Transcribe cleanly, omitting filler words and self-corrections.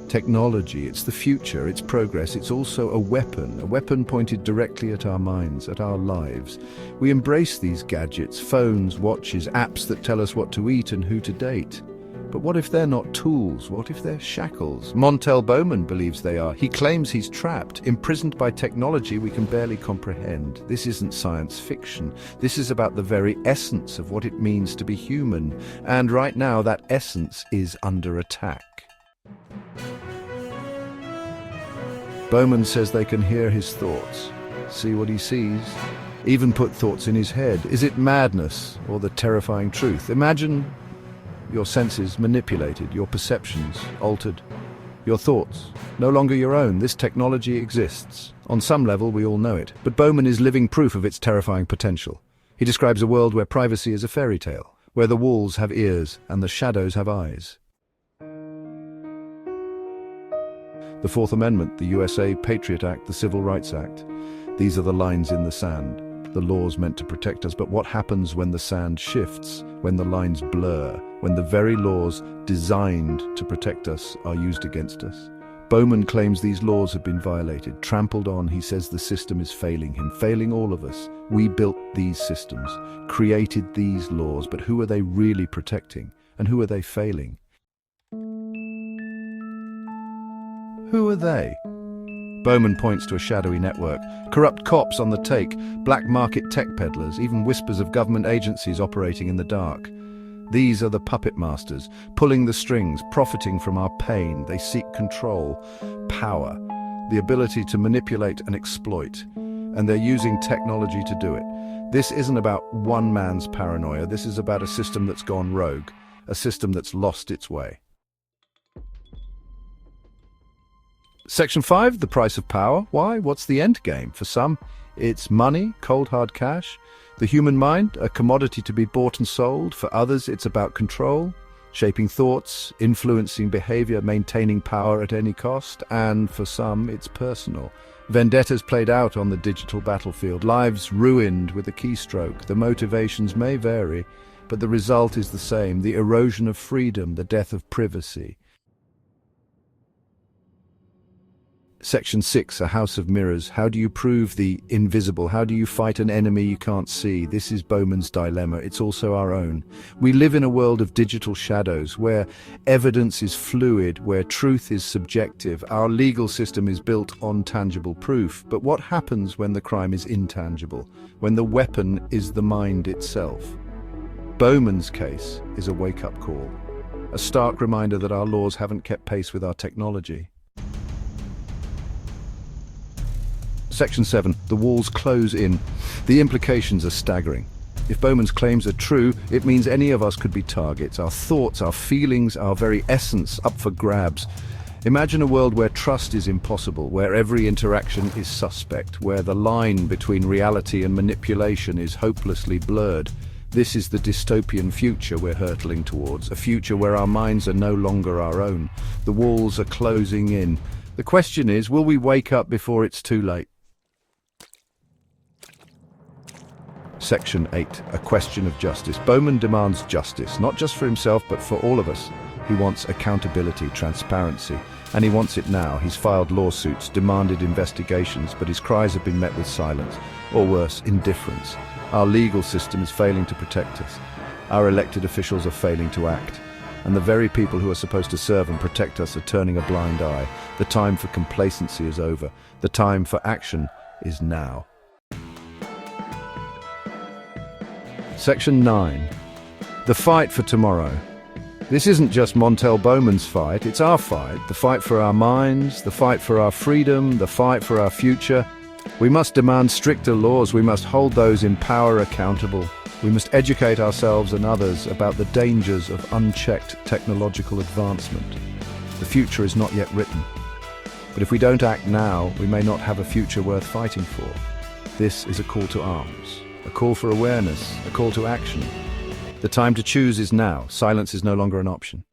Technology, it's the future, it's progress, it's also a weapon pointed directly at our minds, at our lives. We embrace these gadgets, phones, watches, apps that tell us what to eat and who to date. But what if they're not tools? What if they're shackles? Montel Bowman believes they are. He claims he's trapped, imprisoned by technology we can barely comprehend. This isn't science fiction. This is about the very essence of what it means to be human. And right now, that essence is under attack. Bowman says they can hear his thoughts, see what he sees, even put thoughts in his head. Is it madness or the terrifying truth? Imagine your senses manipulated, your perceptions altered, your thoughts no longer your own. This technology exists. On some level, we all know it. But Bowman is living proof of its terrifying potential. He describes a world where privacy is a fairy tale, where the walls have ears and the shadows have eyes. The Fourth Amendment, the USA Patriot Act, the Civil Rights Act. These are the lines in the sand, the laws meant to protect us. But what happens when the sand shifts, when the lines blur, when the very laws designed to protect us are used against us? Bowman claims these laws have been violated, trampled on. He says the system is failing him, failing all of us. We built these systems, created these laws, but who are they really protecting? And who are they failing? Who are they? Bowman points to a shadowy network. Corrupt cops on the take, black market tech peddlers, even whispers of government agencies operating in the dark. These are the puppet masters, pulling the strings, profiting from our pain. They seek control, power, the ability to manipulate and exploit. And they're using technology to do it. This isn't about one man's paranoia. This is about a system that's gone rogue, a system that's lost its way. Section 5, the price of power. Why? What's the end game? For some, it's money, cold hard cash. The human mind, a commodity to be bought and sold. For others, it's about control, shaping thoughts, influencing behavior, maintaining power at any cost. And for some, it's personal. Vendettas played out on the digital battlefield, lives ruined with a keystroke. The motivations may vary, but the result is the same: the erosion of freedom, the death of privacy. Section 6, a house of mirrors. How do you prove the invisible? How do you fight an enemy you can't see? This is Bowman's dilemma. It's also our own. We live in a world of digital shadows, where evidence is fluid, where truth is subjective. Our legal system is built on tangible proof. But what happens when the crime is intangible? When the weapon is the mind itself? Bowman's case is a wake-up call. A stark reminder that our laws haven't kept pace with our technology. Section 7, the walls close in. The implications are staggering. If Bowman's claims are true, it means any of us could be targets. Our thoughts, our feelings, our very essence up for grabs. Imagine a world where trust is impossible, where every interaction is suspect, where the line between reality and manipulation is hopelessly blurred. This is the dystopian future we're hurtling towards, a future where our minds are no longer our own. The walls are closing in. The question is, will we wake up before it's too late? Section 8, a question of justice. Bowman demands justice, not just for himself, but for all of us. He wants accountability, transparency, and he wants it now. He's filed lawsuits, demanded investigations, but his cries have been met with silence, or worse, indifference. Our legal system is failing to protect us. Our elected officials are failing to act. And the very people who are supposed to serve and protect us are turning a blind eye. The time for complacency is over. The time for action is now. Section 9. The fight for tomorrow. This isn't just Montel Bowman's fight, it's our fight. The fight for our minds, the fight for our freedom, the fight for our future. We must demand stricter laws. We must hold those in power accountable. We must educate ourselves and others about the dangers of unchecked technological advancement. The future is not yet written. But if we don't act now, we may not have a future worth fighting for. This is a call to arms. A call for awareness, a call to action. The time to choose is now. Silence is no longer an option.